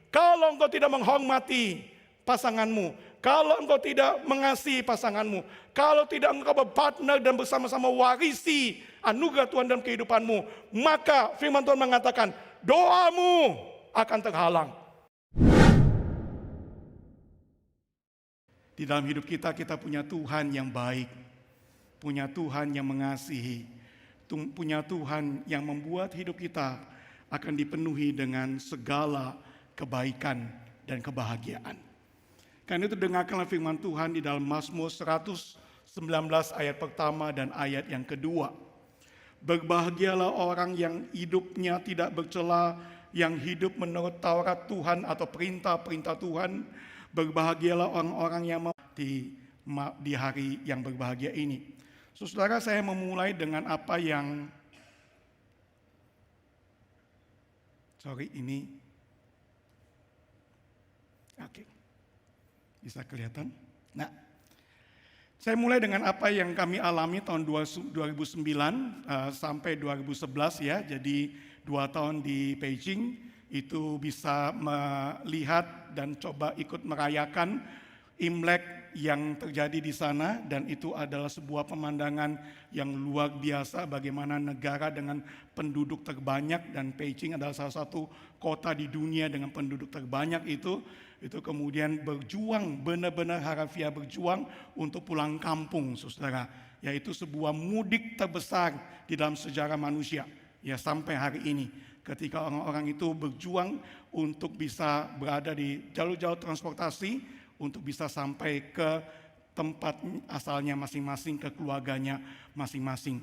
Kalau engkau tidak menghormati pasanganmu, kalau engkau tidak mengasihi pasanganmu, kalau tidak engkau berpartner dan bersama-sama warisi anugerah Tuhan dalam kehidupanmu, maka firman Tuhan mengatakan doamu akan terhalang. Di dalam hidup kita, kita punya Tuhan yang baik, punya Tuhan yang mengasihi, punya Tuhan yang membuat hidup kita akan dipenuhi dengan segala kebaikan dan kebahagiaan. Karena itu dengarkanlah firman Tuhan di dalam Mazmur 119 ayat pertama dan ayat yang kedua. Berbahagialah orang yang hidupnya tidak bercela, yang hidup menurut Taurat Tuhan atau perintah-perintah Tuhan. Berbahagialah orang-orang yang di hari yang berbahagia ini. Saudara, saya memulai dengan apa yang bisa kelihatan. Nah, saya mulai dengan apa yang kami alami tahun 2009 sampai 2011 ya. Jadi 2 tahun di Beijing itu bisa melihat dan coba ikut merayakan Imlek yang terjadi di sana, dan itu adalah sebuah pemandangan yang luar biasa bagaimana negara dengan penduduk terbanyak, dan Beijing adalah salah satu kota di dunia dengan penduduk terbanyak itu kemudian berjuang, benar-benar harafiah berjuang untuk pulang kampung, saudara. Yaitu sebuah mudik terbesar di dalam sejarah manusia ya sampai hari ini. Ketika orang-orang itu berjuang untuk bisa berada di jalur-jalur transportasi untuk bisa sampai ke tempat asalnya masing-masing, ke keluarganya masing-masing.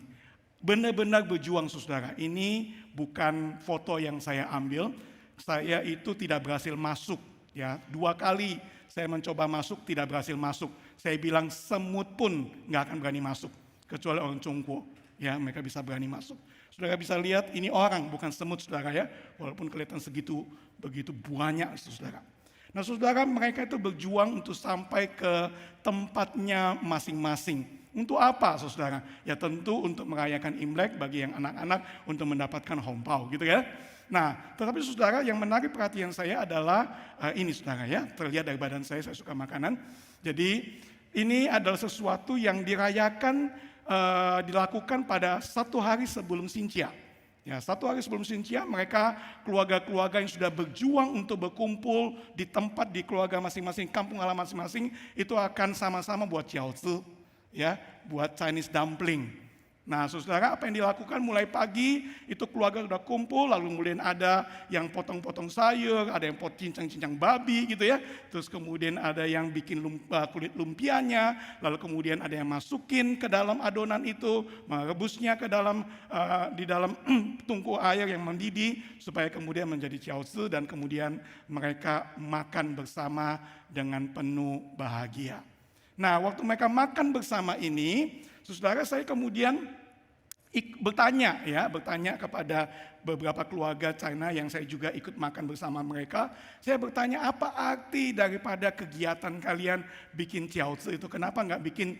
Benar-benar berjuang, saudara. Ini bukan foto yang saya ambil. Saya itu tidak berhasil masuk. Ya, 2 kali saya mencoba masuk, tidak berhasil masuk. Saya bilang semut pun nggak akan berani masuk, kecuali orang Congguo. Ya, mereka bisa berani masuk. Saudara bisa lihat ini orang, bukan semut, saudara ya. Walaupun kelihatan begitu banyak, saudara. Nah, saudara, mereka itu berjuang untuk sampai ke tempatnya masing-masing. Untuk apa, saudara? Ya tentu untuk merayakan Imlek bagi yang anak-anak untuk mendapatkan hongpao gitu ya. Nah, tetapi saudara, yang menarik perhatian saya adalah ini, saudara ya. Terlihat dari badan saya suka makanan. Jadi ini adalah sesuatu yang dirayakan, dilakukan pada 1 hari sebelum Xinjia. Ya, 1 hari sebelum Xinjia, mereka keluarga-keluarga yang sudah berjuang untuk berkumpul di tempat di keluarga masing-masing, kampung halaman masing-masing, itu akan sama-sama buat jiaozi, ya, buat Chinese dumpling. Nah, saudara, apa yang dilakukan mulai pagi itu keluarga sudah kumpul, lalu kemudian ada yang potong-potong sayur, ada yang cincang-cincang babi gitu ya. Terus kemudian ada yang bikin kulit lumpianya, lalu kemudian ada yang masukin ke dalam adonan itu, merebusnya ke dalam di dalam tungku air yang mendidih supaya kemudian menjadi jiaozi, dan kemudian mereka makan bersama dengan penuh bahagia. Nah, waktu mereka makan bersama ini, saudara, saya kemudian bertanya kepada beberapa keluarga China yang saya juga ikut makan bersama mereka. Saya bertanya, apa arti daripada kegiatan kalian bikin jiaozi itu? Kenapa nggak bikin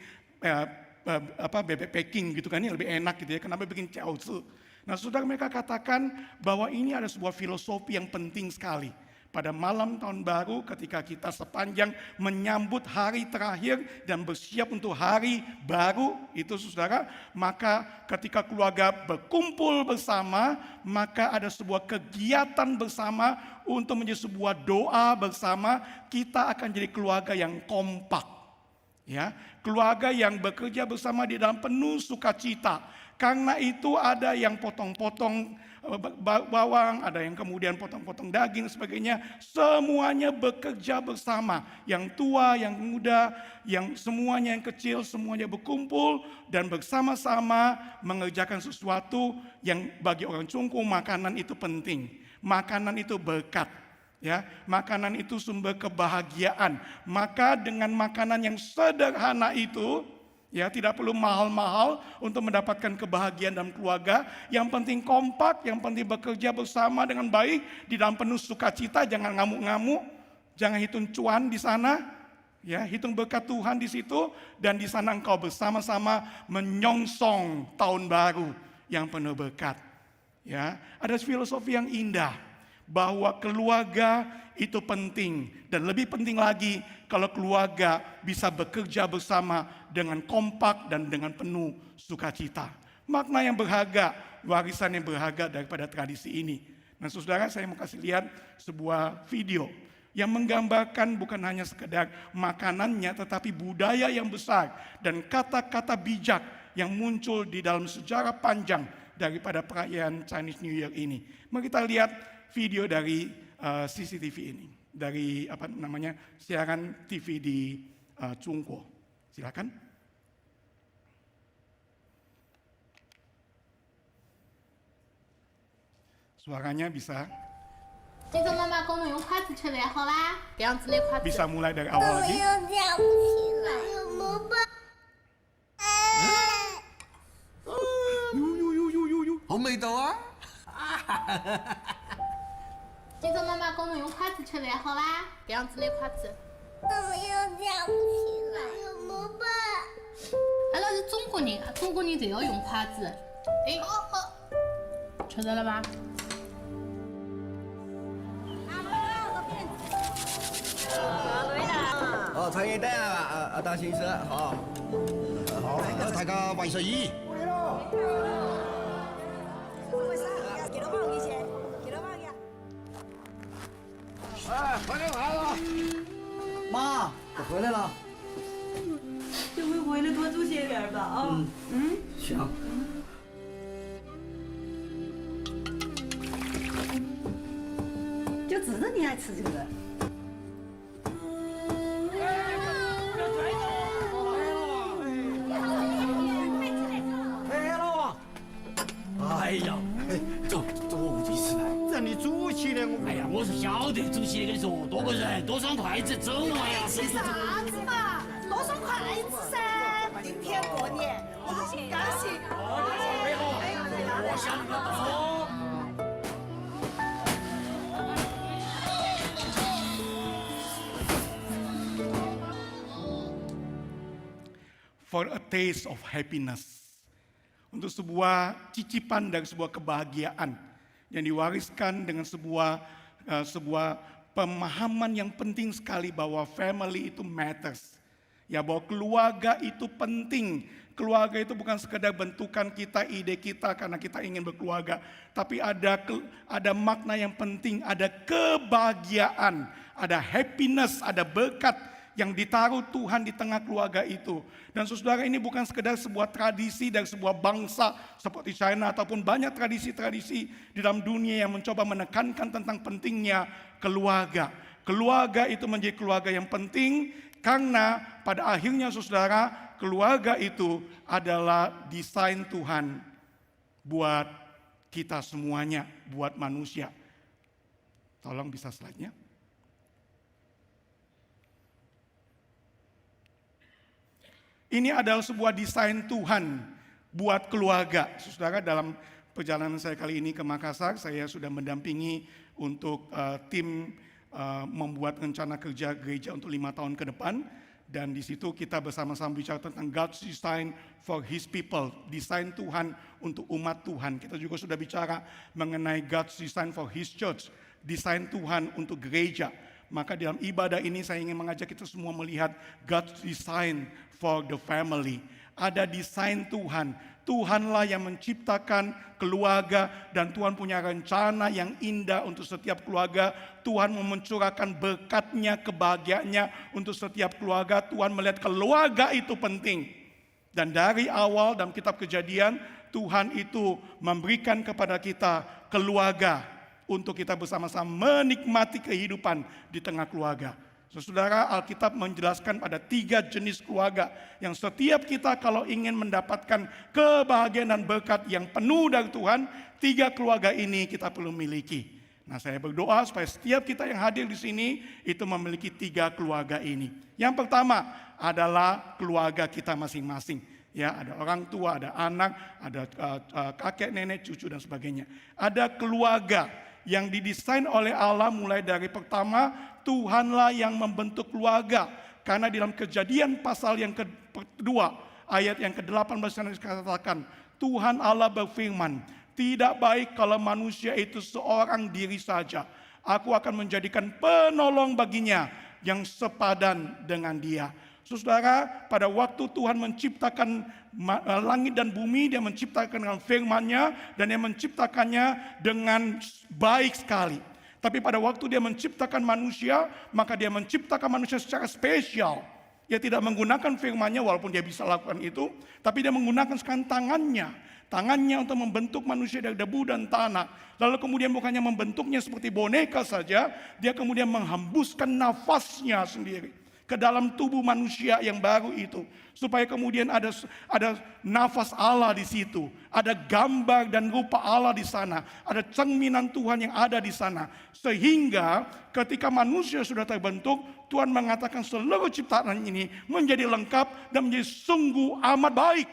bebek Peking gitu kan, ini lebih enak gitu ya. Kenapa bikin jiaozi? Nah, saudara, mereka katakan bahwa ini ada sebuah filosofi yang penting sekali. Pada malam tahun baru, ketika kita sepanjang menyambut hari terakhir dan bersiap untuk hari baru itu, saudara, maka ketika keluarga berkumpul bersama, maka ada sebuah kegiatan bersama untuk menjadi sebuah doa bersama. Kita akan jadi keluarga yang kompak, ya, keluarga yang bekerja bersama di dalam penuh sukacita. Karena itu ada yang potong-potong bawang, ada yang kemudian potong-potong daging, sebagainya. Semuanya bekerja bersama, yang tua, yang muda, yang semuanya, yang kecil, semuanya berkumpul dan bersama-sama mengerjakan sesuatu yang bagi orang Congguo makanan itu penting. Makanan itu berkat, ya. Makanan itu sumber kebahagiaan. Maka dengan makanan yang sederhana itu, ya, tidak perlu mahal-mahal untuk mendapatkan kebahagiaan dalam keluarga. Yang penting kompak, yang penting bekerja bersama dengan baik di dalam penuh sukacita. Jangan ngamuk-ngamuk, jangan hitung cuan di sana, ya, hitung berkat Tuhan di situ, dan di sana engkau bersama-sama menyongsong tahun baru yang penuh berkat. Ya, ada filosofi yang indah. bahwa keluarga itu penting. Dan lebih penting lagi kalau keluarga bisa bekerja bersama dengan kompak dan dengan penuh sukacita. Makna yang berharga, warisan yang berharga daripada tradisi ini. Nah saudara, saya mau kasih lihat sebuah video yang menggambarkan bukan hanya sekedar makanannya, tetapi budaya yang besar dan kata-kata bijak yang muncul di dalam sejarah panjang daripada perayaan Chinese New Year ini. Mari kita lihat video dari CCTV ini, dari siaran TV di Zhongguo. Silakan. Suaranya bisa. 这个妈妈给我们用筷子吃的，好吧？这样子的筷子。 Bisa mulai dari awal lagi. 叫不起来，怎么办？好味道啊！这个妈妈给我们用筷子吃的，好吧？这样子的筷子。怎么又叫不起来，怎么办？哎，那是中国人，中国人就要用筷子。哎，吃到了吗？ 哦，茶叶蛋啊，当先生，好，好，大家万岁姨。哎，快点来了！妈，我回来了。这回回来多住些点吧啊。行。就知道你爱吃这个。 哎呀，走，我第一次来。让你煮起的，我。哎呀，我是晓得，主席跟你说，多个人，多双筷子，走嘛呀。是啥子嘛？多双筷子噻！今天过年，我高兴高兴。我想得到。 For a taste of happiness. Untuk sebuah cicipan dari sebuah kebahagiaan yang diwariskan dengan sebuah pemahaman yang penting sekali bahwa family itu matters. Ya, bahwa keluarga itu penting. Keluarga itu bukan sekedar bentukan kita, ide kita karena kita ingin berkeluarga, tapi ada makna yang penting, ada kebahagiaan, ada happiness, ada berkat yang ditaruh Tuhan di tengah keluarga itu. Dan saudara, ini bukan sekedar sebuah tradisi dari sebuah bangsa seperti China ataupun banyak tradisi-tradisi di dalam dunia yang mencoba menekankan tentang pentingnya keluarga. Keluarga itu menjadi keluarga yang penting karena pada akhirnya saudara, keluarga itu adalah desain Tuhan buat kita semuanya, buat manusia. Tolong bisa slide-nya. Ini adalah sebuah desain Tuhan buat keluarga. Saudara, dalam perjalanan saya kali ini ke Makassar, saya sudah mendampingi untuk tim membuat rencana kerja gereja untuk 5 tahun ke depan. Dan di situ kita bersama-sama bicara tentang God's design for His people, desain Tuhan untuk umat Tuhan. Kita juga sudah bicara mengenai God's design for His church, desain Tuhan untuk gereja. Maka dalam ibadah ini saya ingin mengajak kita semua melihat God's design for the family. Ada desain Tuhan. Tuhanlah yang menciptakan keluarga dan Tuhan punya rencana yang indah untuk setiap keluarga. Tuhan mau mencurahkan berkatnya, kebahagiaannya untuk setiap keluarga. Tuhan melihat keluarga itu penting. Dan dari awal dalam kitab Kejadian, Tuhan itu memberikan kepada kita keluarga untuk kita bersama-sama menikmati kehidupan di tengah keluarga. Saudara, Alkitab menjelaskan pada 3 jenis keluarga yang setiap kita kalau ingin mendapatkan kebahagiaan dan berkat yang penuh dari Tuhan, 3 keluarga ini kita perlu miliki. Nah, saya berdoa supaya setiap kita yang hadir di sini itu memiliki 3 keluarga ini. Yang pertama adalah keluarga kita masing-masing. Ya, ada orang tua, ada anak, ada kakek, nenek, cucu dan sebagainya. Ada keluarga yang didesain oleh Allah mulai dari pertama, Tuhanlah yang membentuk keluarga. Karena di dalam Kejadian pasal yang kedua, ayat yang ke-18 yang dikatakan, Tuhan Allah berfirman, tidak baik kalau manusia itu seorang diri saja. Aku akan menjadikan penolong baginya yang sepadan dengan dia. Saudara, pada waktu Tuhan menciptakan langit dan bumi, dia menciptakan dengan firman-Nya dan dia menciptakannya dengan baik sekali. Tapi pada waktu dia menciptakan manusia, maka dia menciptakan manusia secara spesial. Dia tidak menggunakan firman-Nya walaupun dia bisa lakukan itu, tapi dia menggunakan sekarang tangannya untuk membentuk manusia dari debu dan tanah. Lalu kemudian bukannya membentuknya seperti boneka saja, dia kemudian menghembuskan nafasnya sendiri ke dalam tubuh manusia yang baru itu, supaya kemudian ada nafas Allah di situ, ada gambar dan rupa Allah di sana, ada cerminan Tuhan yang ada di sana, sehingga ketika manusia sudah terbentuk, Tuhan mengatakan seluruh ciptaan ini menjadi lengkap dan menjadi sungguh amat baik.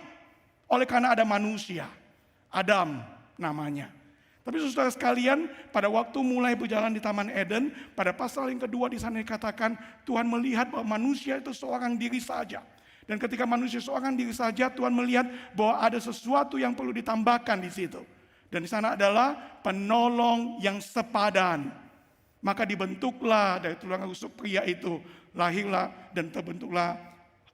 Oleh karena ada manusia, Adam namanya. Tapi saudara sekalian, pada waktu mulai berjalan di Taman Eden, pada pasal yang kedua di sana dikatakan Tuhan melihat bahwa manusia itu seorang diri saja. Dan ketika manusia seorang diri saja, Tuhan melihat bahwa ada sesuatu yang perlu ditambahkan di situ. Dan di sana adalah penolong yang sepadan. Maka dibentuklah dari tulang rusuk pria itu, lahirlah dan terbentuklah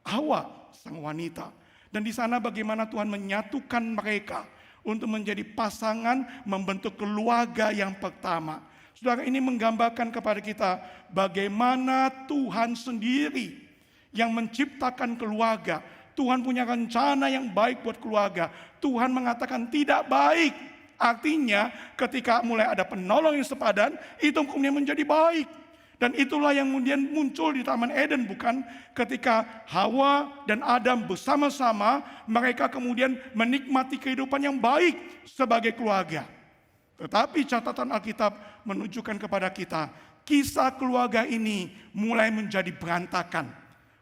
Hawa, sang wanita. Dan di sana bagaimana Tuhan menyatukan mereka untuk menjadi pasangan, membentuk keluarga yang pertama. Saudara, ini menggambarkan kepada kita bagaimana Tuhan sendiri yang menciptakan keluarga. Tuhan punya rencana yang baik buat keluarga. Tuhan mengatakan tidak baik. Artinya ketika mulai ada penolong yang sepadan, itu kemudian menjadi baik. Dan itulah yang kemudian muncul di Taman Eden, bukan? Ketika Hawa dan Adam bersama-sama, mereka kemudian menikmati kehidupan yang baik sebagai keluarga. Tetapi catatan Alkitab menunjukkan kepada kita, kisah keluarga ini mulai menjadi berantakan.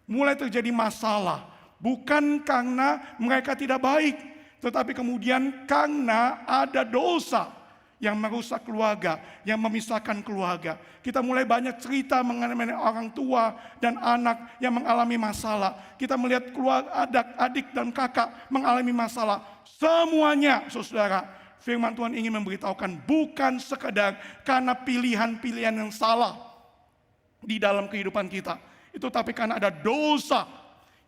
Mulai terjadi masalah. Bukan karena mereka tidak baik, tetapi kemudian karena ada dosa yang merusak keluarga, yang memisahkan keluarga. Kita mulai banyak cerita mengenai orang tua dan anak yang mengalami masalah. Kita melihat keluarga adik dan kakak mengalami masalah. Semuanya, saudara, firman Tuhan ingin memberitahukan bukan sekedar karena pilihan-pilihan yang salah di dalam kehidupan kita. Itu tapi karena ada dosa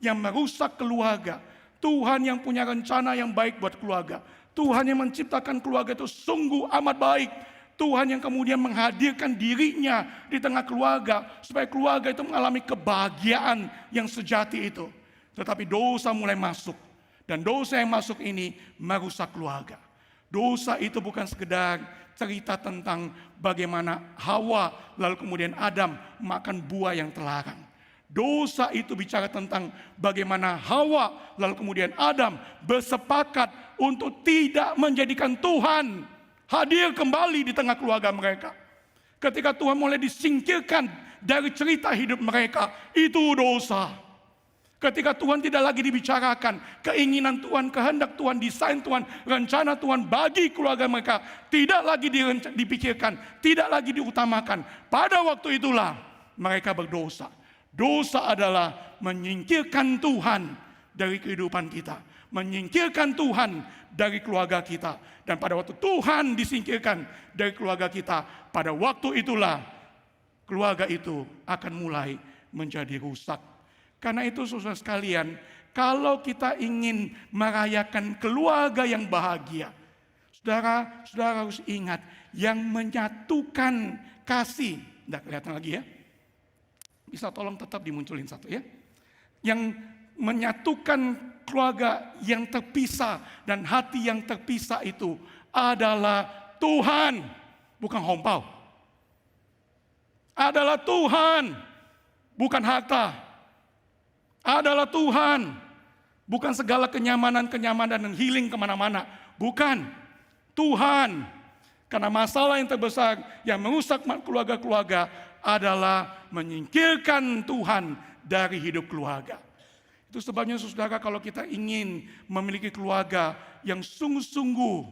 yang merusak keluarga. Tuhan yang punya rencana yang baik buat keluarga. Tuhan yang menciptakan keluarga itu sungguh amat baik. Tuhan yang kemudian menghadirkan dirinya di tengah keluarga, supaya keluarga itu mengalami kebahagiaan yang sejati itu. Tetapi dosa mulai masuk. Dan dosa yang masuk ini merusak keluarga. Dosa itu bukan sekedar cerita tentang bagaimana Hawa lalu kemudian Adam makan buah yang terlarang. Dosa itu bicara tentang bagaimana Hawa lalu kemudian Adam bersepakat untuk tidak menjadikan Tuhan hadir kembali di tengah keluarga mereka. Ketika Tuhan mulai disingkirkan dari cerita hidup mereka, itu dosa. Ketika Tuhan tidak lagi dibicarakan, keinginan Tuhan, kehendak Tuhan, desain Tuhan, rencana Tuhan bagi keluarga mereka tidak lagi dipikirkan, tidak lagi diutamakan. Pada waktu itulah mereka berdosa. Dosa adalah menyingkirkan Tuhan dari kehidupan kita, menyingkirkan Tuhan dari keluarga kita. Dan pada waktu Tuhan disingkirkan dari keluarga kita, pada waktu itulah keluarga itu akan mulai menjadi rusak. Karena itu saudara sekalian, kalau kita ingin merayakan keluarga yang bahagia, saudara harus ingat yang menyatukan kasih. Tidak kelihatan lagi ya? Bisa tolong tetap dimunculin satu ya. Yang menyatukan keluarga yang terpisah dan hati yang terpisah itu adalah Tuhan, bukan hompau. Adalah Tuhan, bukan harta. Adalah Tuhan, bukan segala kenyamanan dan healing kemana-mana. Bukan, Tuhan. Karena masalah yang terbesar yang merusak keluarga-keluarga adalah menyingkirkan Tuhan dari hidup keluarga. Itu sebabnya saudara, kalau kita ingin memiliki keluarga yang sungguh-sungguh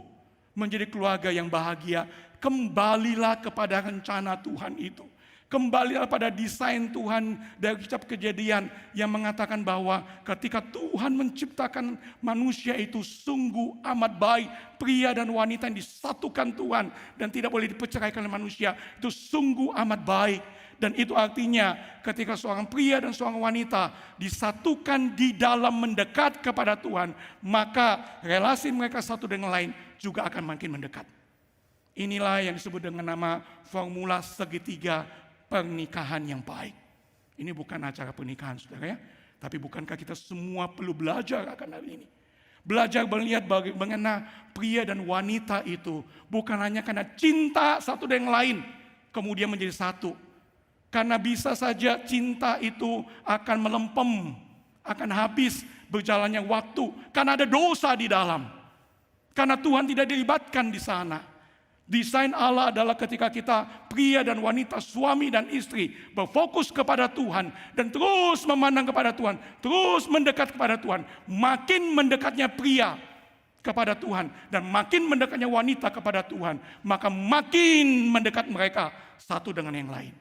menjadi keluarga yang bahagia, kembalilah kepada rencana Tuhan itu. Kembalilah pada desain Tuhan dari kitab Kejadian yang mengatakan bahwa ketika Tuhan menciptakan manusia itu sungguh amat baik. Pria dan wanita yang disatukan Tuhan dan tidak boleh diperceraikan oleh manusia. Itu sungguh amat baik. Dan itu artinya ketika seorang pria dan seorang wanita disatukan di dalam mendekat kepada Tuhan, maka relasi mereka satu dengan lain juga akan makin mendekat. Inilah yang disebut dengan nama formula segitiga pernikahan yang baik. Ini bukan acara pernikahan, saudara ya. Tapi bukankah kita semua perlu belajar akan hal ini? Belajar melihat bagaimana pria dan wanita itu bukan hanya karena cinta satu dengan lain, kemudian menjadi satu. Karena bisa saja cinta itu akan melempem, akan habis berjalannya waktu. Karena ada dosa di dalam. Karena Tuhan tidak dilibatkan di sana. Desain Allah adalah ketika kita pria dan wanita, suami dan istri berfokus kepada Tuhan dan terus memandang kepada Tuhan, terus mendekat kepada Tuhan. Makin mendekatnya pria kepada Tuhan dan makin mendekatnya wanita kepada Tuhan, maka makin mendekat mereka satu dengan yang lain.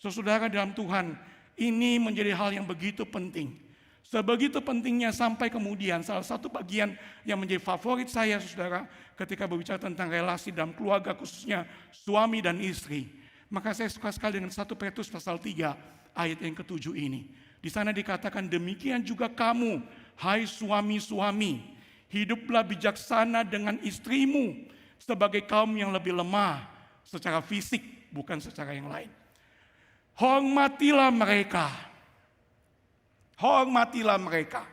Saudara dalam Tuhan, ini menjadi hal yang begitu penting. Sebegitu pentingnya sampai kemudian salah satu bagian yang menjadi favorit saya, saudara, ketika berbicara tentang relasi dalam keluarga, khususnya suami dan istri. Maka saya suka sekali dengan 1 Petrus pasal 3 ayat yang ke-7 ini. Di sana dikatakan, demikian juga kamu, hai suami-suami, hiduplah bijaksana dengan istrimu sebagai kaum yang lebih lemah secara fisik, bukan secara yang lain. Hormatilah mereka. Hormatilah mereka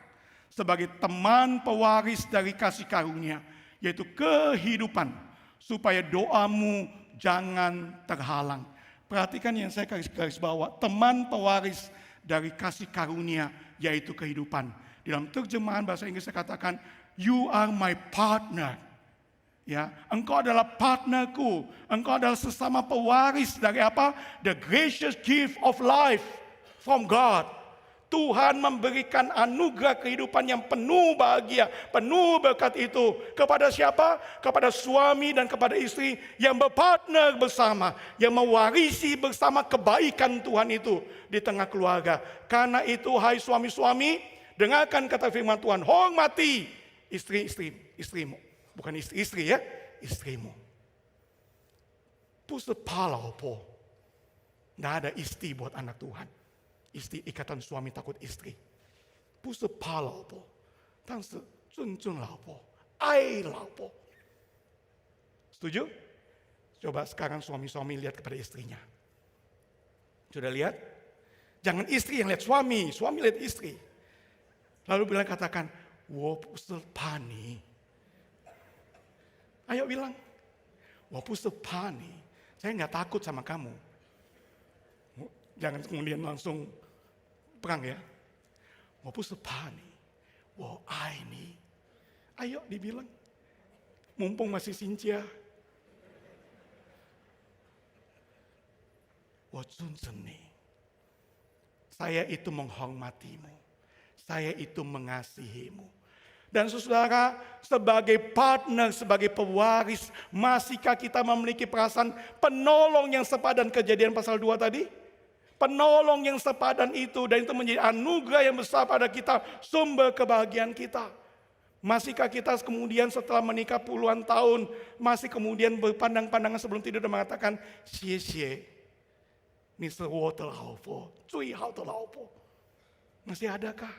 sebagai teman pewaris dari kasih karunia, yaitu kehidupan, supaya doamu jangan terhalang. Perhatikan yang saya garis bawah, teman pewaris dari kasih karunia, yaitu kehidupan. Dalam terjemahan bahasa Inggris saya katakan, you are my partner. Ya, engkau adalah partnerku, engkau adalah sesama pewaris dari apa? The gracious gift of life from God. Tuhan memberikan anugerah kehidupan yang penuh bahagia, penuh berkat itu. Kepada siapa? Kepada suami dan kepada istri yang berpartner bersama, yang mewarisi bersama kebaikan Tuhan itu di tengah keluarga. Karena itu, hai suami-suami, dengarkan kata firman Tuhan, hormati istrimu. Bukan istri ya, istrimu. 不是怕老婆. Tidak ada istri buat anak Tuhan. Istri ikatan suami takut istri. 不是怕老婆，但是尊重老婆，爱老婆。Setuju? Coba sekarang suami-suami lihat kepada istrinya. Sudah lihat? Jangan istri yang lihat suami, suami lihat istri. Lalu bilang katakan, 我不是怕你. Ayo bilang, 我不是怕你. Saya nggak takut sama kamu. Jangan kemudian langsung perang ya. 我不是怕你，我爱你. Ayo dibilang. Mumpung masih Cynthia. 我尊重你. Saya itu menghormatimu. Saya itu mengasihimu. Dan saudara, sebagai partner, sebagai pewaris, masihkah kita memiliki perasaan penolong yang sepadan? Kejadian pasal 2 tadi? Penolong yang sepadan itu, dan itu menjadi anugerah yang besar pada kita, sumber kebahagiaan kita. Masihkah kita kemudian setelah menikah puluhan tahun, masih kemudian berpandang-pandangan sebelum tidur dan mengatakan, 谢谢, 你是我的老婆，最好的老婆. Masih adakah?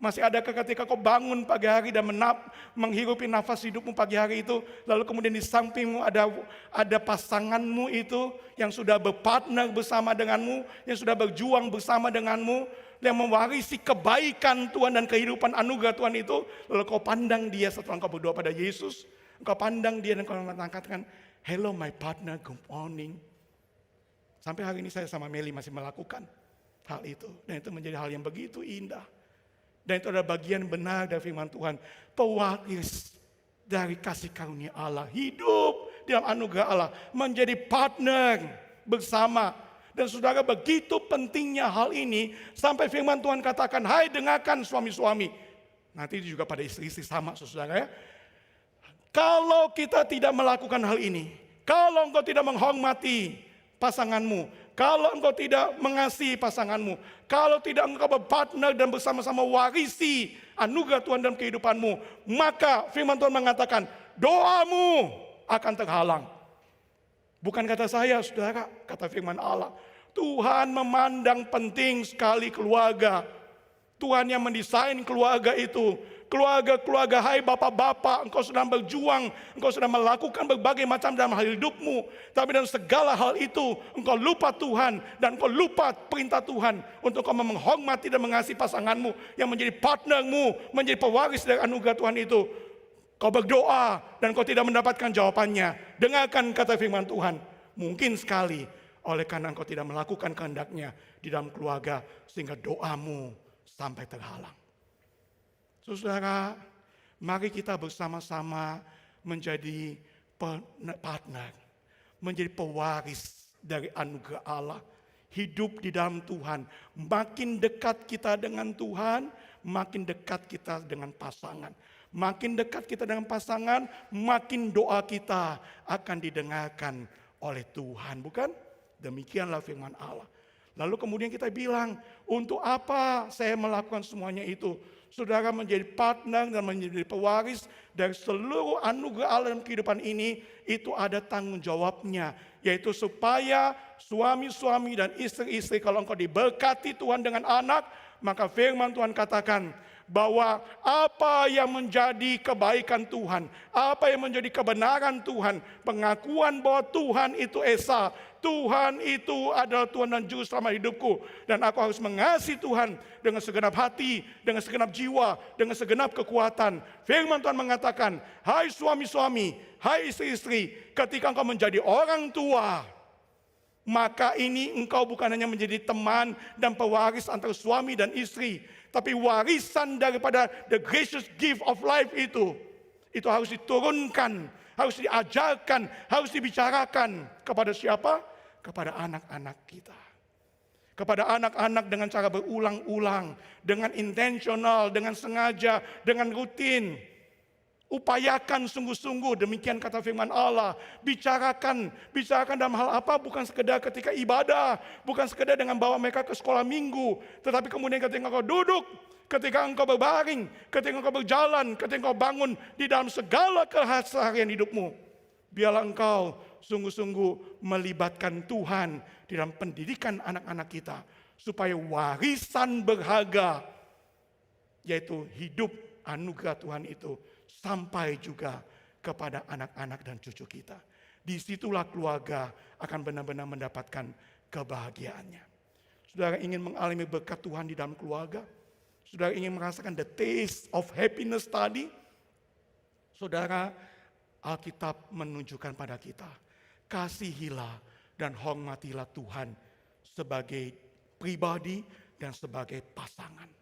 Masih adakah ketika kau bangun pagi hari dan menghirupi nafas hidupmu pagi hari itu, lalu kemudian di sampingmu ada pasanganmu itu yang sudah berpartner bersama denganmu, yang sudah berjuang bersama denganmu, yang mewarisi kebaikan Tuhan dan kehidupan anugerah Tuhan itu, lalu kau pandang dia setelah kau berdoa pada Yesus, kau pandang dia dan kau mengatakan, hello my partner, good morning. Sampai hari ini saya sama Meli masih melakukan hal itu, dan itu menjadi hal yang begitu indah. Dan itu adalah bagian benar dari firman Tuhan. Pewaris dari kasih karunia Allah. Hidup dalam anugerah Allah. Menjadi partner bersama. Dan saudara, begitu pentingnya hal ini. Sampai firman Tuhan katakan, hai dengarkan suami-suami. Nanti juga pada istri-istri sama saudara ya. Kalau kita tidak melakukan hal ini. Kalau engkau tidak menghormati pasanganmu. kalau engkau tidak mengasihi pasanganmu, kalau tidak engkau berpartner dan bersama-sama warisi anugerah Tuhan dalam kehidupanmu, maka firman Tuhan mengatakan doamu akan terhalang. Bukan kata saya, saudara, kata firman Allah. Tuhan memandang penting sekali keluarga. Tuhan yang mendesain keluarga itu. Keluarga-keluarga, hai bapak-bapak, engkau sedang berjuang, engkau sedang melakukan berbagai macam dalam hal hidupmu. Tapi dalam segala hal itu, engkau lupa Tuhan dan engkau lupa perintah Tuhan untuk engkau menghormati dan mengasihi pasanganmu yang menjadi partnermu, menjadi pewaris dari anugerah Tuhan itu. Kau berdoa dan kau tidak mendapatkan jawabannya. Dengarkan kata firman Tuhan. Mungkin sekali oleh karena engkau tidak melakukan kehendaknya di dalam keluarga sehingga doamu sampai terhalang. Saudara, mari kita bersama-sama menjadi partner, menjadi pewaris dari anugerah Allah. Hidup di dalam Tuhan. Makin dekat kita dengan Tuhan, makin dekat kita dengan pasangan. Makin dekat kita dengan pasangan, makin doa kita akan didengarkan oleh Tuhan. Bukan? Demikianlah firman Allah. Lalu kemudian kita bilang, untuk apa saya melakukan semuanya itu? Saudara, menjadi partner dan menjadi pewaris dari seluruh anugerah Allah dalam kehidupan ini, itu ada tanggung jawabnya. Yaitu supaya suami-suami dan istri-istri, kalau engkau diberkati Tuhan dengan anak, maka firman Tuhan katakan bahwa apa yang menjadi kebaikan Tuhan, apa yang menjadi kebenaran Tuhan, pengakuan bahwa Tuhan itu Esa, Tuhan itu adalah Tuhan dan Juru Selamat hidupku. Dan aku harus mengasihi Tuhan dengan segenap hati, dengan segenap jiwa, dengan segenap kekuatan. Firman Tuhan mengatakan, hai suami-suami, hai istri-istri, ketika engkau menjadi orang tua, maka ini engkau bukan hanya menjadi teman dan pewaris antara suami dan istri, tapi warisan daripada the gracious gift of life itu harus diturunkan, harus diajarkan, harus dibicarakan kepada siapa? Kepada anak-anak kita. Kepada anak-anak dengan cara berulang-ulang, dengan intensional, dengan sengaja, dengan rutin. Upayakan sungguh-sungguh, demikian kata firman Allah. Bicarakan dalam hal apa? Bukan sekedar ketika ibadah, bukan sekedar dengan bawa mereka ke sekolah minggu, tetapi kemudian ketika engkau duduk, ketika engkau berbaring, ketika engkau berjalan, ketika engkau bangun di dalam segala keseharian hidupmu. Biarlah engkau sungguh-sungguh melibatkan Tuhan di dalam pendidikan anak-anak kita, supaya warisan berharga, yaitu hidup anugerah Tuhan itu, sampai juga kepada anak-anak dan cucu kita. Disitulah keluarga akan benar-benar mendapatkan kebahagiaannya. Saudara ingin mengalami berkat Tuhan di dalam keluarga? Saudara ingin merasakan the taste of happiness tadi? Saudara, Alkitab menunjukkan pada kita, kasihilah dan hormatilah Tuhan sebagai pribadi dan sebagai pasangan.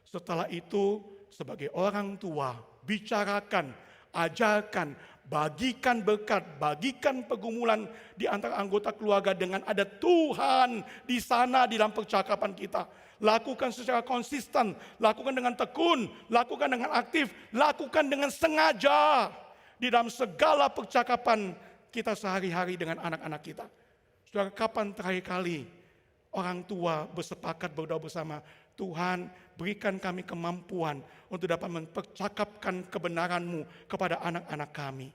Setelah itu, sebagai orang tua, bicarakan, ajarkan, bagikan berkat, bagikan pergumulan di antara anggota keluarga dengan ada Tuhan di sana di dalam percakapan kita. Lakukan secara konsisten, lakukan dengan tekun, lakukan dengan aktif, lakukan dengan sengaja di dalam segala percakapan kita sehari-hari dengan anak-anak kita. Saudara, kapan terakhir kali orang tua bersepakat berdoa bersama, Tuhan berikan kami kemampuan untuk dapat mempercakapkan kebenaran-Mu kepada anak-anak kami.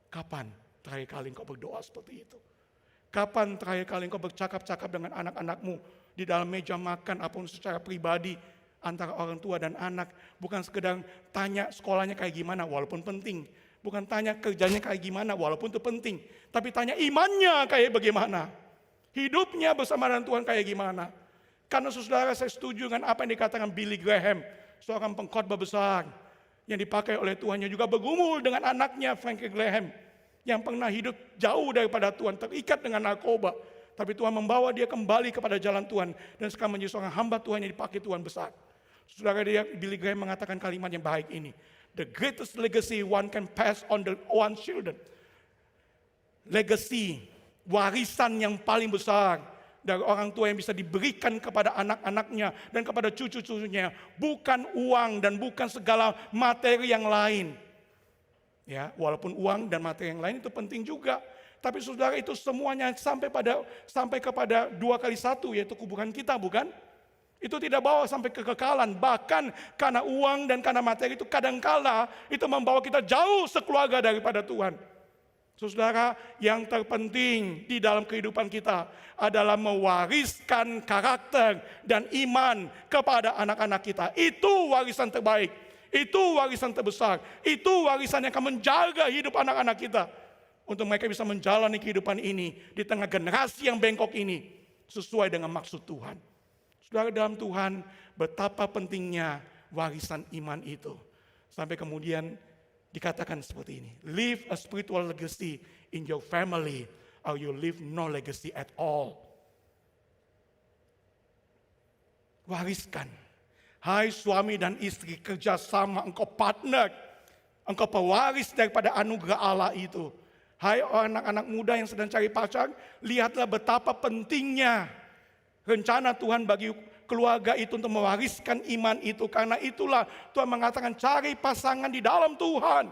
Kapan terakhir kali engkau berdoa seperti itu? Kapan terakhir kali engkau bercakap-cakap dengan anak-anakmu di dalam meja makan ataupun secara pribadi antara orang tua dan anak? Bukan sekedar tanya sekolahnya kayak gimana, walaupun penting. Bukan tanya kerjanya kayak gimana, walaupun itu penting. Tapi tanya imannya kayak bagaimana. Hidupnya bersama dengan Tuhan kayak gimana. Karena saudara, saya setuju dengan apa yang dikatakan Billy Graham, seorang pengkhotbah besar yang dipakai oleh Tuhan, yang juga bergumul dengan anaknya Frankie Graham, yang pernah hidup jauh daripada Tuhan, terikat dengan narkoba. Tapi Tuhan membawa dia kembali kepada jalan Tuhan, dan sekarang menjadi seorang hamba Tuhan yang dipakai Tuhan besar. Saudara, Billy Graham mengatakan kalimat yang baik ini, the greatest legacy one can pass on the one's children. Legacy, warisan yang paling besar dari orang tua yang bisa diberikan kepada anak-anaknya dan kepada cucu-cucunya, bukan uang dan bukan segala materi yang lain. Ya, walaupun uang dan materi yang lain itu penting juga, Tapi saudara, itu semuanya sampai kepada 2x1, yaitu kuburan kita, bukan? Itu tidak bawa sampai kekekalan. Bahkan karena uang dan karena materi itu kadangkala itu membawa kita jauh sekeluarga daripada Tuhan. Saudara, yang terpenting di dalam kehidupan kita adalah mewariskan karakter dan iman kepada anak-anak kita. Itu warisan terbaik, itu warisan terbesar, itu warisan yang akan menjaga hidup anak-anak kita. Untuk mereka bisa menjalani kehidupan ini di tengah generasi yang bengkok ini sesuai dengan maksud Tuhan. Saudara, dalam Tuhan, betapa pentingnya warisan iman itu. Sampai kemudian dikatakan seperti ini, leave a spiritual legacy in your family or you leave no legacy at all. Wariskan. Hai suami dan istri, kerjasama, engkau partner, engkau pewaris daripada anugerah Allah itu. Hai anak-anak muda yang sedang cari pacar, lihatlah betapa pentingnya rencana Tuhan bagi keluarga itu untuk mewariskan iman itu. Karena itulah Tuhan mengatakan cari pasangan di dalam Tuhan.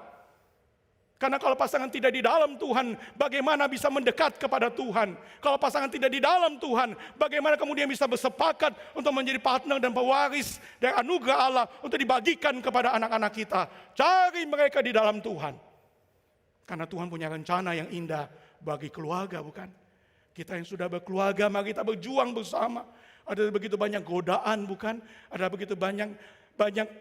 Karena kalau pasangan tidak di dalam Tuhan, bagaimana bisa mendekat kepada Tuhan? Kalau pasangan tidak di dalam Tuhan, bagaimana kemudian bisa bersepakat untuk menjadi partner dan pewaris dari anugerah Allah untuk dibagikan kepada anak-anak kita? Cari mereka di dalam Tuhan. Karena Tuhan punya rencana yang indah bagi keluarga, bukan? Kita yang sudah berkeluarga, mari kita berjuang bersama. Ada begitu banyak godaan, bukan? Ada begitu banyak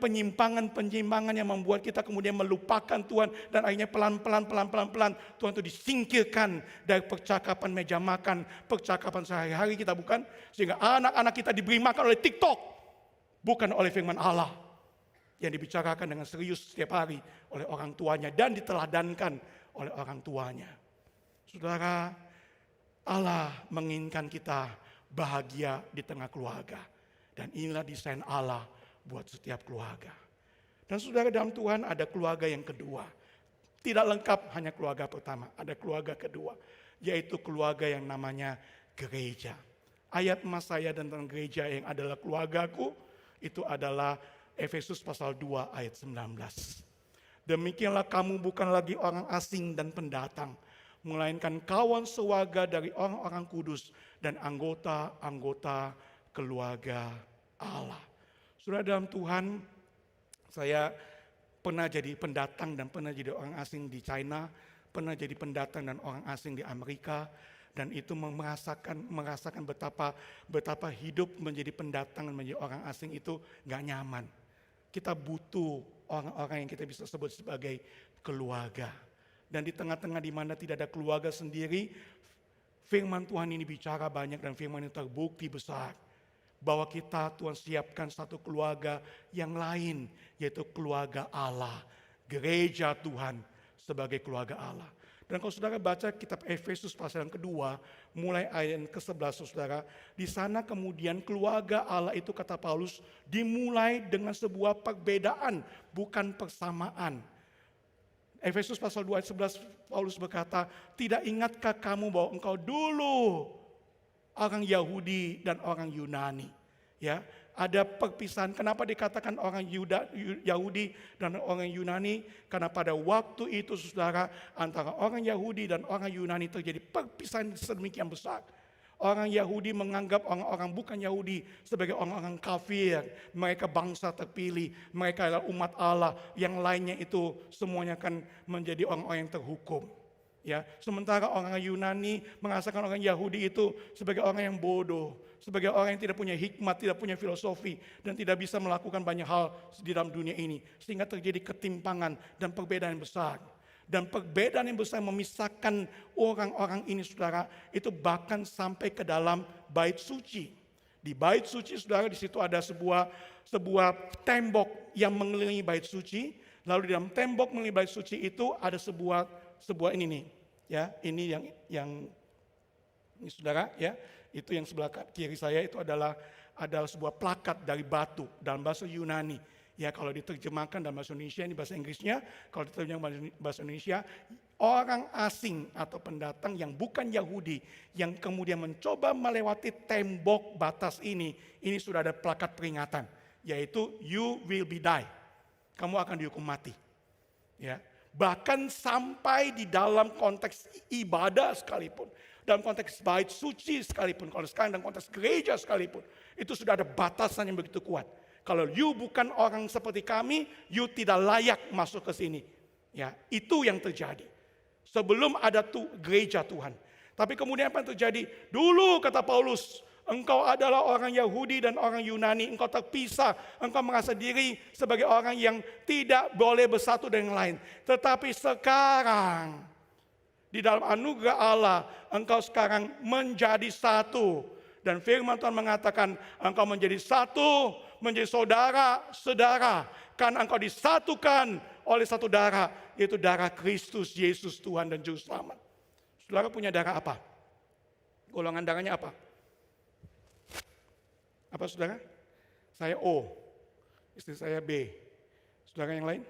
penyimpangan yang membuat kita kemudian melupakan Tuhan. Dan akhirnya pelan-pelan Tuhan itu disingkirkan dari percakapan meja makan, percakapan sehari-hari kita, bukan? Sehingga anak-anak kita diberi makan oleh TikTok, bukan oleh firman Allah yang dibicarakan dengan serius setiap hari oleh orang tuanya dan diteladankan oleh orang tuanya. Saudara, Allah menginginkan kita bahagia di tengah keluarga. Dan inilah desain Allah buat setiap keluarga. Dan saudara, dalam Tuhan ada keluarga yang kedua. Tidak lengkap hanya keluarga pertama, ada keluarga kedua. Yaitu keluarga yang namanya gereja. Ayat emas saya tentang gereja yang adalah keluargaku, itu adalah Efesus pasal 2 ayat 19. Demikianlah kamu bukan lagi orang asing dan pendatang, melainkan kawan sewarga dari orang-orang kudus dan anggota-anggota keluarga Allah. Saudara, dalam Tuhan, saya pernah jadi pendatang dan pernah jadi orang asing di China, pernah jadi pendatang dan orang asing di Amerika, dan itu merasakan betapa hidup menjadi pendatang dan menjadi orang asing itu gak nyaman. Kita butuh orang-orang yang kita bisa sebut sebagai keluarga. Dan di tengah-tengah di mana tidak ada keluarga sendiri, firman Tuhan ini bicara banyak dan firman ini terbukti besar. Bahwa kita Tuhan siapkan satu keluarga yang lain, yaitu keluarga Allah. Gereja Tuhan sebagai keluarga Allah. Dan kalau saudara baca kitab Efesus pasal yang kedua, mulai ayat ke-11 saudara, di sana kemudian keluarga Allah itu kata Paulus dimulai dengan sebuah perbedaan, bukan persamaan. Efesus pasal 2 ayat 11 Paulus berkata, tidak ingatkah kamu bahwa engkau dulu orang Yahudi dan orang Yunani? Ya, ada perpisahan. Kenapa dikatakan orang Yahudi dan orang Yunani? Karena pada waktu itu saudara, antara orang Yahudi dan orang Yunani terjadi perpisahan sedemikian besar. Orang Yahudi menganggap orang-orang bukan Yahudi sebagai orang-orang kafir. Mereka bangsa terpilih, mereka adalah umat Allah. Yang lainnya itu semuanya akan menjadi orang-orang yang terhukum. Ya, sementara orang Yunani merasakan orang Yahudi itu sebagai orang yang bodoh, sebagai orang yang tidak punya hikmat, tidak punya filosofi, dan tidak bisa melakukan banyak hal di dalam dunia ini. Sehingga terjadi ketimpangan dan perbedaan yang besar. Dan perbedaan yang besar memisahkan orang-orang ini saudara, itu bahkan sampai ke dalam bait suci. Di bait suci saudara, di situ ada sebuah tembok yang mengelilingi bait suci. Lalu di dalam tembok mengelilingi bait suci itu ada sebuah ini nih, ya, ini yang ini saudara, ya, itu yang sebelah kiri saya itu adalah sebuah plakat dari batu dalam bahasa Yunani. Ya, kalau diterjemahkan dalam bahasa Indonesia, ini bahasa Inggrisnya, kalau diterjemahkan bahasa Indonesia, orang asing atau pendatang yang bukan Yahudi, yang kemudian mencoba melewati tembok batas ini sudah ada plakat peringatan, yaitu you will be die, kamu akan dihukum mati. Ya, Bahkan sampai di dalam konteks ibadah sekalipun. Dalam konteks bait suci sekalipun. Kalau sekarang dalam konteks gereja sekalipun. Itu sudah ada batasan yang begitu kuat. Kalau you bukan orang seperti kami, you tidak layak masuk ke sini. Ya, itu yang terjadi. Sebelum ada gereja Tuhan. Tapi kemudian apa yang terjadi? Dulu kata Paulus, engkau adalah orang Yahudi dan orang Yunani. Engkau terpisah. Engkau merasa diri sebagai orang yang tidak boleh bersatu dengan yang lain. Tetapi sekarang, di dalam anugerah Allah, engkau sekarang menjadi satu. Dan firman Tuhan mengatakan, engkau menjadi satu, menjadi saudara-saudara. Karena engkau disatukan oleh satu darah, yaitu darah Kristus Yesus Tuhan dan Juru Selamat. Saudara punya darah apa? Golongan darahnya apa? Apa saudara? Saya O, istri saya B. Saudara yang lain?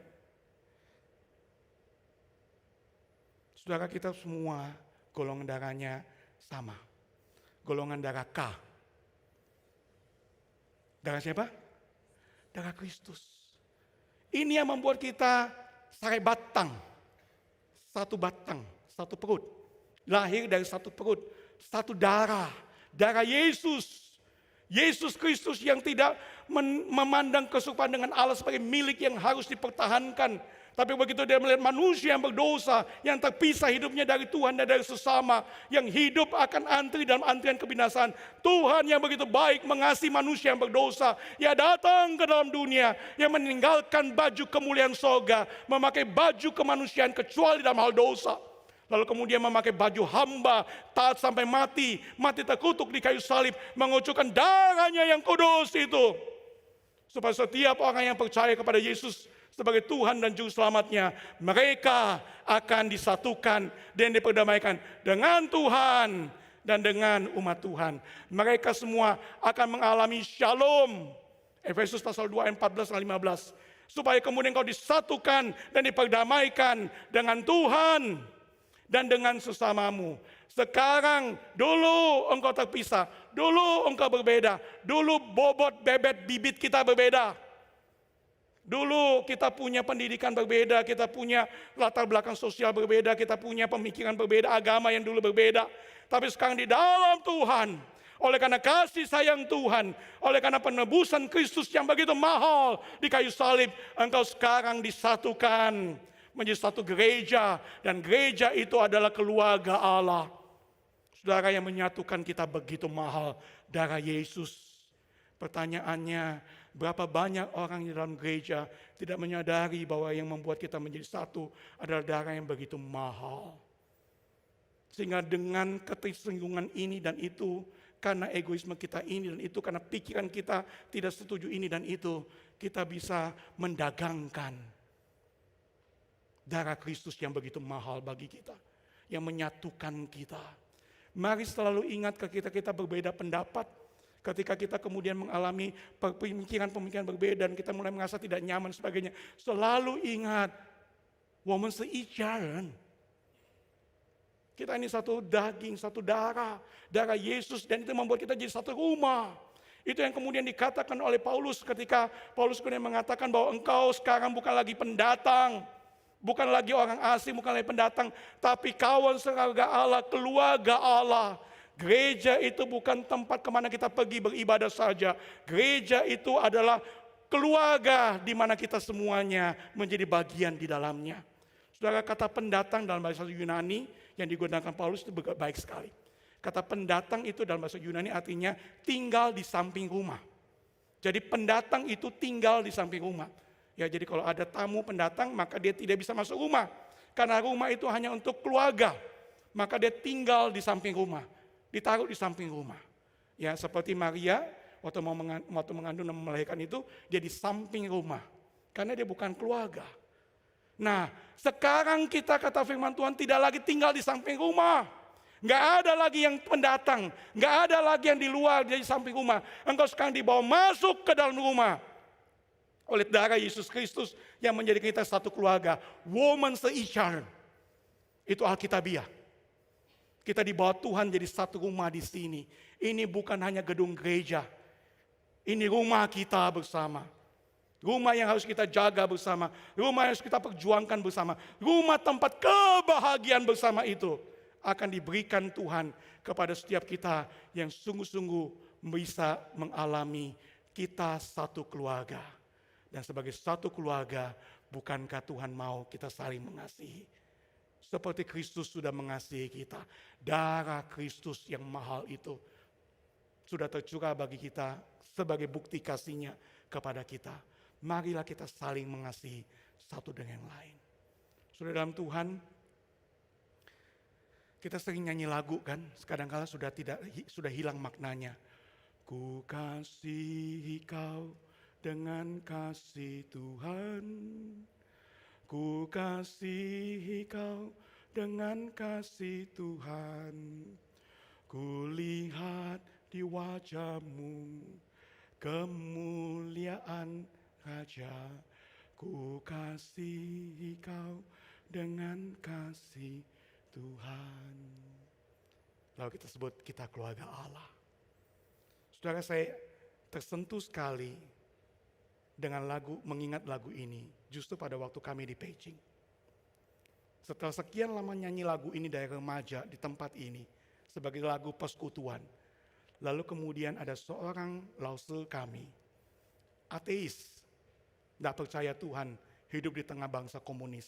Saudara kita semua golongan darahnya sama. Golongan darah K. Darah siapa? Darah Kristus. Ini yang membuat kita sarai batang. Satu batang, satu perut. Lahir dari satu perut, satu darah. Darah Yesus. Yesus Kristus yang tidak memandang kesukaan dengan Allah sebagai milik yang harus dipertahankan. Tapi begitu dia melihat manusia yang berdosa, yang terpisah hidupnya dari Tuhan dan dari sesama, yang hidup akan antri dalam antrian kebinasaan. Tuhan yang begitu baik mengasihi manusia yang berdosa. Ia datang ke dalam dunia, yang meninggalkan baju kemuliaan sorga, memakai baju kemanusiaan kecuali dalam hal dosa. Lalu kemudian memakai baju hamba, taat sampai mati terkutuk di kayu salib, mengucurkan darahnya yang kudus itu. Supaya setiap orang yang percaya kepada Yesus sebagai Tuhan dan Juru Selamatnya, mereka akan disatukan dan diperdamaikan dengan Tuhan dan dengan umat Tuhan. Mereka semua akan mengalami shalom. Efesus pasal 2 ayat 14 dan 15. Supaya kemudian kau disatukan dan diperdamaikan dengan Tuhan dan dengan sesamamu. Sekarang dulu engkau terpisah, dulu engkau berbeda, dulu bobot bebet bibit kita berbeda. Dulu kita punya pendidikan berbeda, kita punya latar belakang sosial berbeda, kita punya pemikiran berbeda, agama yang dulu berbeda. Tapi sekarang di dalam Tuhan, oleh karena kasih sayang Tuhan, oleh karena penebusan Kristus yang begitu mahal di kayu salib, engkau sekarang disatukan menjadi satu gereja. Dan gereja itu adalah keluarga Allah. Saudara, yang menyatukan kita begitu mahal, darah Yesus. Pertanyaannya, berapa banyak orang di dalam gereja tidak menyadari bahwa yang membuat kita menjadi satu adalah darah yang begitu mahal. Sehingga dengan ketersinggungan ini dan itu, karena egoisme kita ini dan itu, karena pikiran kita tidak setuju ini dan itu, kita bisa mendagangkan darah Kristus yang begitu mahal bagi kita, yang menyatukan kita. Mari selalu ingat kita berbeda pendapat. Ketika kita kemudian mengalami pemikiran-pemikiran berbeda dan kita mulai merasa tidak nyaman sebagainya, selalu ingat, 我们是一家人. Kita ini satu daging, satu darah Yesus, dan itu membuat kita jadi satu rumah. Itu yang kemudian dikatakan oleh Paulus ketika Paulus kemudian mengatakan bahwa engkau sekarang bukan lagi pendatang, bukan lagi orang asing, bukan lagi pendatang, tapi kawan seragam Allah, keluarga Allah. Gereja itu bukan tempat kemana kita pergi beribadah saja. Gereja itu adalah keluarga di mana kita semuanya menjadi bagian di dalamnya. Saudara, kata pendatang dalam bahasa Yunani yang digunakan Paulus itu baik sekali. Kata pendatang itu dalam bahasa Yunani artinya tinggal di samping rumah. Jadi pendatang itu tinggal di samping rumah. Ya, jadi kalau ada tamu pendatang maka dia tidak bisa masuk rumah. Karena rumah itu hanya untuk keluarga. Maka dia tinggal di samping rumah. Ditaruh di samping rumah. Ya, seperti Maria waktu mengandung dan melahirkan itu, dia di samping rumah. Karena dia bukan keluarga. Nah, sekarang kita kata firman Tuhan tidak lagi tinggal di samping rumah. Nggak ada lagi yang pendatang. Nggak ada lagi yang di luar, di samping rumah. Engkau sekarang dibawa masuk ke dalam rumah. Oleh darah Yesus Kristus yang menjadi kita satu keluarga. 我们是一家人. Itu Alkitabiah. Kita dibawa Tuhan jadi satu rumah di sini. Ini bukan hanya gedung gereja. Ini rumah kita bersama. Rumah yang harus kita jaga bersama, rumah yang harus kita perjuangkan bersama, rumah tempat kebahagiaan bersama itu akan diberikan Tuhan kepada setiap kita yang sungguh-sungguh bisa mengalami kita satu keluarga. Dan sebagai satu keluarga, bukankah Tuhan mau kita saling mengasihi? Seperti Kristus sudah mengasihi kita. Darah Kristus yang mahal itu sudah tercurah bagi kita sebagai bukti kasihnya kepada kita. Marilah kita saling mengasihi satu dengan yang lain. Sudah dalam Tuhan, kita sering nyanyi lagu kan, kadang-kala sudah hilang maknanya. Ku kasihi kau dengan kasih Tuhan. Ku kasihi kau dengan kasih Tuhan. Ku lihat di wajahmu kemuliaan Raja. Ku kasihi kau dengan kasih Tuhan. Lalu kita sebut kita keluarga Allah. Saudara, saya tersentuh sekali dengan mengingat lagu ini justru pada waktu kami di Beijing. Setelah sekian lama nyanyi lagu ini dari remaja di tempat ini sebagai lagu persekutuan. Lalu kemudian ada seorang lause kami, ateis, tidak percaya Tuhan, hidup di tengah bangsa komunis.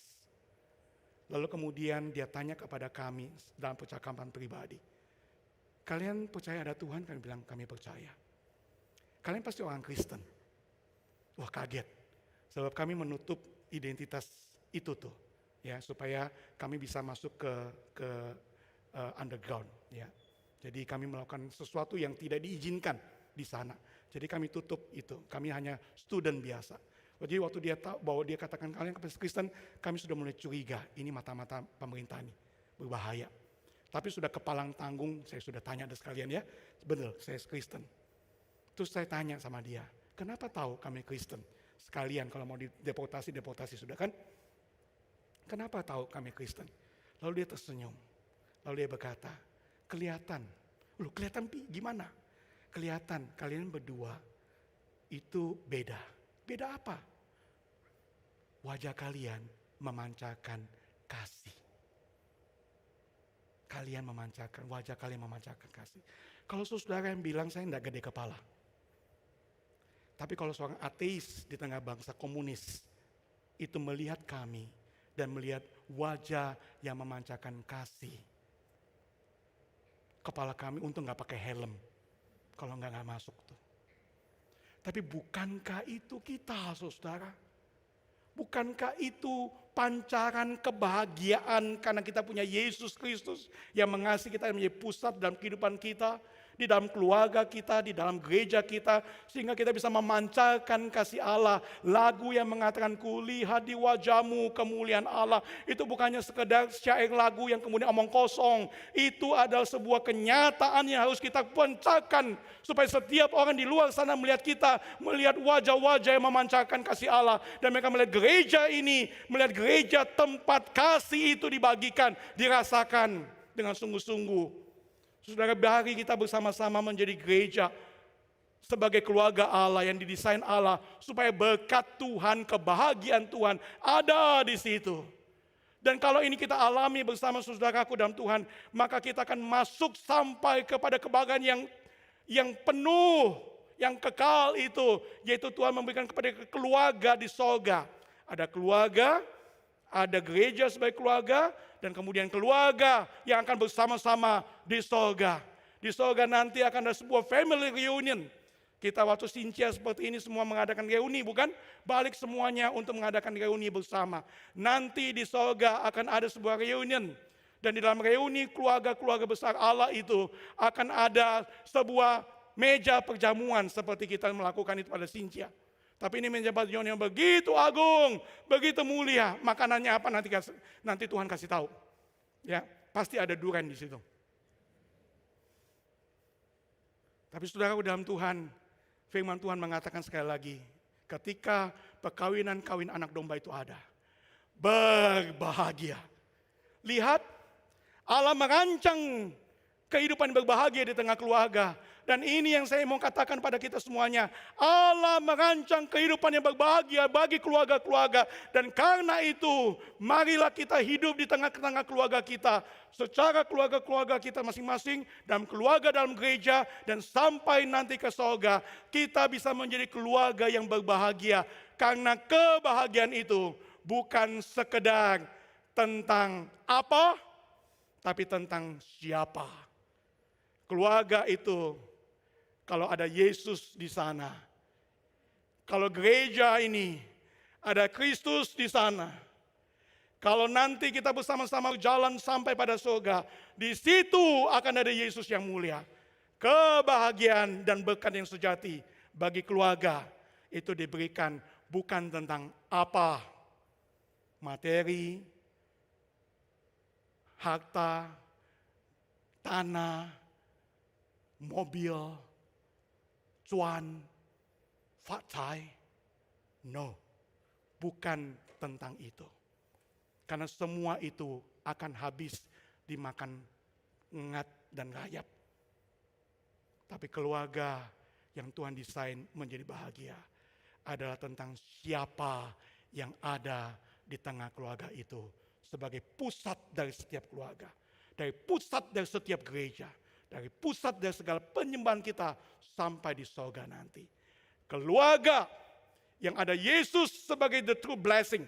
Lalu kemudian dia tanya kepada kami dalam percakapan pribadi. Kalian percaya ada Tuhan? Kami bilang kami percaya. Kalian pasti orang Kristen. Wah, kaget. Sebab kami menutup identitas itu tuh. Ya, supaya kami bisa masuk ke underground. Ya. Jadi kami melakukan sesuatu yang tidak diizinkan di sana. Jadi kami tutup itu. Kami hanya student biasa. Jadi waktu dia tahu bahwa dia katakan kalian Kristen, kami sudah mulai curiga, ini mata-mata pemerintah ini, berbahaya. Tapi sudah kepalang tanggung, saya sudah tanya ada sekalian ya, benar saya Kristen. Terus saya tanya sama dia, kenapa tahu kami Kristen? Sekalian kalau mau deportasi sudah kan? Kenapa tahu kami Kristen? Lalu dia tersenyum, lalu dia berkata, kelihatan. Loh, kelihatan gimana? Kelihatan kalian berdua itu beda. Beda apa? Wajah kalian memancarkan kasih. Wajah kalian memancarkan kasih. Kalau saudara yang bilang saya tidak gede kepala. Tapi kalau seorang ateis di tengah bangsa komunis itu melihat kami dan melihat wajah yang memancarkan kasih. Kepala kami untung gak pakai helm. Kalau gak masuk tuh. Tapi bukankah itu kita, saudara? Bukankah itu pancaran kebahagiaan karena kita punya Yesus Kristus yang mengasihi kita, yang menjadi pusat dalam kehidupan kita, di dalam keluarga kita, di dalam gereja kita, sehingga kita bisa memancarkan kasih Allah. Lagu yang mengatakan kulihat di wajahmu kemuliaan Allah, itu bukannya sekedar syair lagu yang kemudian omong kosong. Itu adalah sebuah kenyataan yang harus kita pancarkan supaya setiap orang di luar sana melihat kita, melihat wajah-wajah yang memancarkan kasih Allah, dan mereka melihat gereja ini, melihat gereja tempat kasih itu dibagikan, dirasakan dengan sungguh-sungguh. Saudara, mari kita bersama-sama menjadi gereja sebagai keluarga Allah yang didesain Allah supaya berkat Tuhan, kebahagiaan Tuhan ada di situ. Dan kalau ini kita alami bersama saudaraku dalam Tuhan, maka kita akan masuk sampai kepada kebahagiaan yang penuh, yang kekal itu, yaitu Tuhan memberikan kepada keluarga di sorga. Ada keluarga, ada gereja sebagai keluarga, dan kemudian keluarga yang akan bersama-sama di sorga. Di sorga nanti akan ada sebuah family reunion. Kita waktu Sincia seperti ini semua mengadakan reuni, bukan? Balik semuanya untuk mengadakan reuni bersama. Nanti di sorga akan ada sebuah reunion. Dan di dalam reuni keluarga-keluarga besar Allah itu akan ada sebuah meja perjamuan seperti kita melakukan itu pada Sincia. Tapi ini meja perjamuan yang begitu agung, begitu mulia. Makanannya apa nanti Tuhan kasih tahu. Ya, pasti ada durian di situ. Tapi saudara dalam Tuhan, firman Tuhan mengatakan sekali lagi, ketika perkawinan kawin anak domba itu ada, berbahagia. Lihat, Allah merancang kehidupan berbahagia di tengah keluarga. Dan ini yang saya mau katakan pada kita semuanya. Allah merancang kehidupan yang berbahagia bagi keluarga-keluarga. Dan karena itu, marilah kita hidup di tengah-tengah keluarga kita. Secara keluarga-keluarga kita masing-masing, dalam keluarga dalam gereja, dan sampai nanti ke surga, kita bisa menjadi keluarga yang berbahagia. Karena kebahagiaan itu bukan sekedar tentang apa, tapi tentang siapa. Keluarga itu, kalau ada Yesus di sana, kalau gereja ini ada Kristus di sana, kalau nanti kita bersama-sama jalan sampai pada surga, di situ akan ada Yesus yang mulia. Kebahagiaan dan berkat yang sejati bagi keluarga itu diberikan bukan tentang apa, materi, harta, tanah, mobil, cuan, fatai. No, bukan tentang itu. Karena semua itu akan habis dimakan ngat dan rayap. Tapi keluarga yang Tuhan desain menjadi bahagia adalah tentang siapa yang ada di tengah keluarga itu. Sebagai pusat dari setiap keluarga. Dari pusat dari setiap gereja. Dari pusat dari segala penyembahan kita sampai di surga nanti. Keluarga yang ada Yesus sebagai the true blessing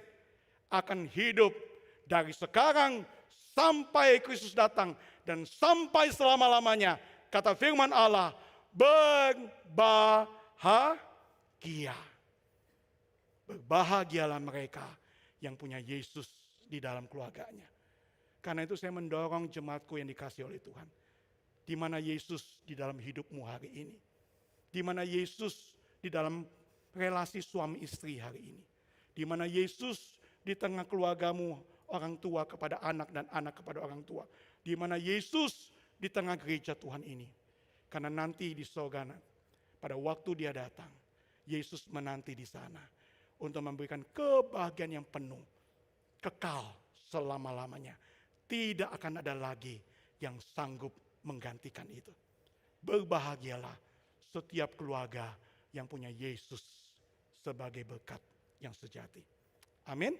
akan hidup dari sekarang sampai Kristus datang dan sampai selama-lamanya. Kata firman Allah, berbahagia. Berbahagialah mereka yang punya Yesus di dalam keluarganya. Karena itu saya mendorong jemaatku yang dikasih oleh Tuhan. Di mana Yesus di dalam hidupmu hari ini. Di mana Yesus di dalam relasi suami istri hari ini. Di mana Yesus di tengah keluargamu, orang tua kepada anak dan anak kepada orang tua. Di mana Yesus di tengah gereja Tuhan ini. Karena nanti di surga, pada waktu dia datang, Yesus menanti di sana untuk memberikan kebahagiaan yang penuh, kekal selama-lamanya. Tidak akan ada lagi yang sanggup menggantikan itu. Berbahagialah setiap keluarga yang punya Yesus sebagai berkat yang sejati. Amin.